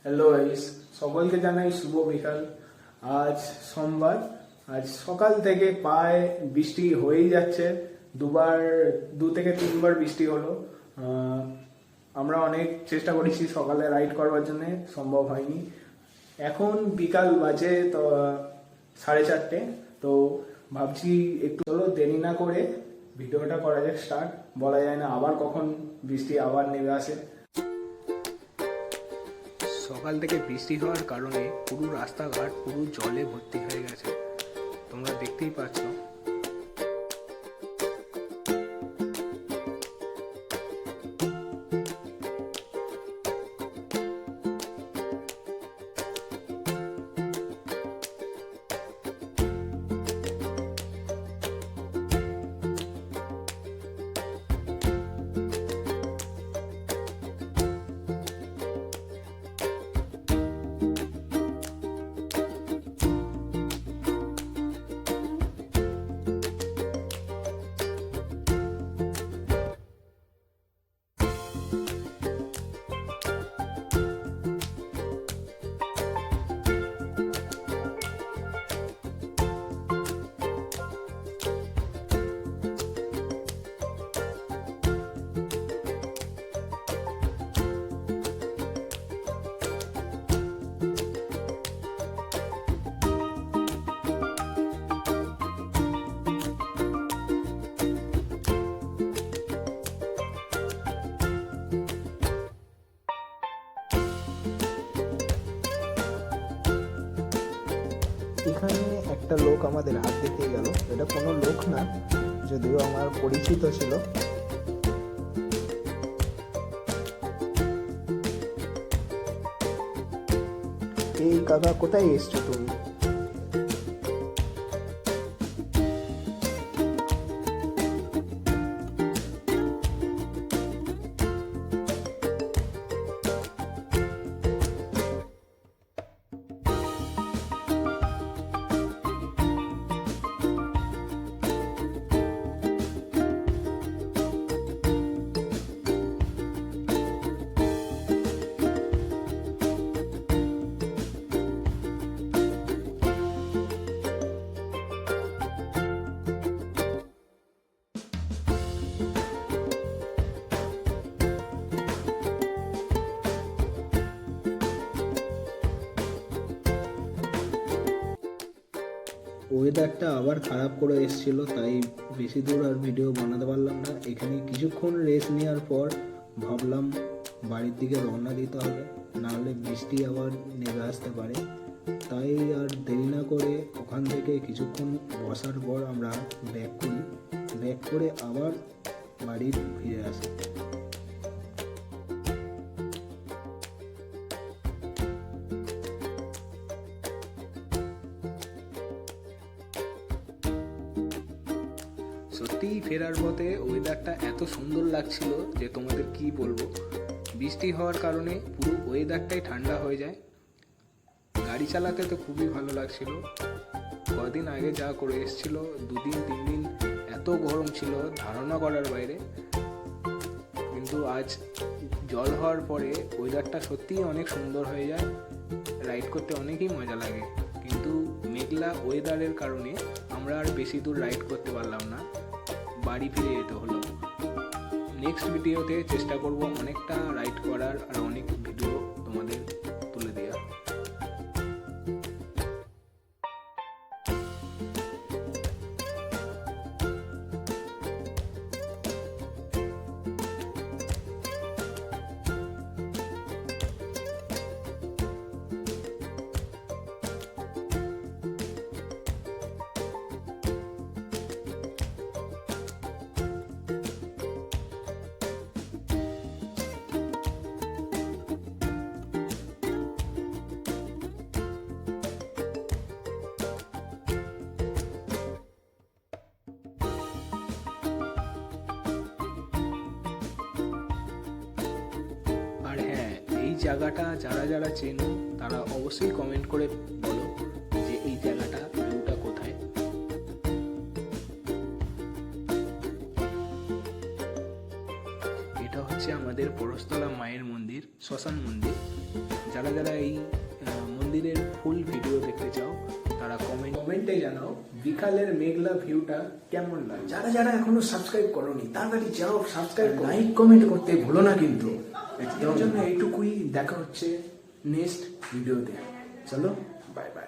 Hello guys, সকলকে জানাই শুভ বিকাল। আজ সোমবার, আজ সকাল থেকে প্রায় বৃষ্টি হয়েই যাচ্ছে। দু থেকে তিনবার বৃষ্টি হলো। আমরা অনেক চেষ্টা করেছি সকালে রাইড করবার জন্য, সম্ভব হয়নি। এখন বিকাল বাজে তো 4:30। তো ভাবছি একটু চলো দেরি না করে ভিডিওটা করা যাক স্টার্ট। বলা যায় না আবার কখন বৃষ্টি আবার নেমে আসে। সকাল থেকে বৃষ্টি হওয়ার কারণে পুরো রাস্তাঘাট পুরো জলে ভর্তি হয়ে গেছে, তোমরা দেখতেই পাচ্ছ। এখানে একটা লোক আমাদের হাত দিতে গেল। এটা কোনো লোক না, যদিও আমার পরিচিত ছিল। এই কাকা, কোথায় এসছো তুমি? ওয়েদারটা আবার খারাপ করে এসেছিল, তাই বেশি দূর আর ভিডিও বানাতে পারলাম না। এখানে কিছুক্ষণ রেস্ট নেওয়ার পর ভাবলাম বাড়ির দিকে রওনা দিতে হবে, নাহলে বৃষ্টি আবার নেমে আসতে পারে। তাই আর দেরি না করে ওখান থেকে কিছুক্ষণ বসার পর আমরা ব্যাক করে আবার বাড়ি ফিরে আসি। সত্যিই ফেরার পথে ওয়েদারটা এত সুন্দর লাগছিল যে তোমাদের কি বলবো। বৃষ্টি হওয়ার কারণে পুরো ওয়েদারটাই ঠান্ডা হয়ে যায়। গাড়ি চালাতে তো খুবই ভালো লাগছিল। কদিন আগে যা করে এসেছিল, 2-3 দিন এত গরম ছিল ধারণা করার বাইরে। কিন্তু আজ জল হওয়ার পরে ওয়েদারটা সত্যিই অনেক সুন্দর হয়ে যায়, রাইড করতে অনেকই মজা লাগে। কিন্তু মেঘলা ওয়েদারের কারণে আমরা আর বেশি দূর রাইড করতে পারলাম না, বাড়ি ফিরে যেতে হলো। নেক্সট ভিডিওতে চেষ্টা করব অনেকটা রাইড করার আর অনেক ভিডিও তোমাদের তুলে দেওয়ার। এই জায়গাটা যারা যারা চেনো তারা অবশ্যই কমেন্ট করে বলো যে এই জায়গাটা ভিউটা কোথায়। এটা হচ্ছে আমাদের পরশতলা মায়ের মন্দির, শ্মশান মন্দির, যারা যারা এই মন্দিরের ফুল ভিডিও দেখতে চাও তারা কমেন্টে জানাও বিকালের মেঘলা ভিউটা কেমন লাগে। যারা যারা এখনো সাবস্ক্রাইব করোনি তাড়াতাড়ি যাও সাবস্ক্রাইব, লাইক কমেন্ট করতে ভুলো না কিন্তু। এর জন্য এইটুকুই, দেখা হচ্ছে নেক্সট ভিডিওতে। চলো। Bye bye.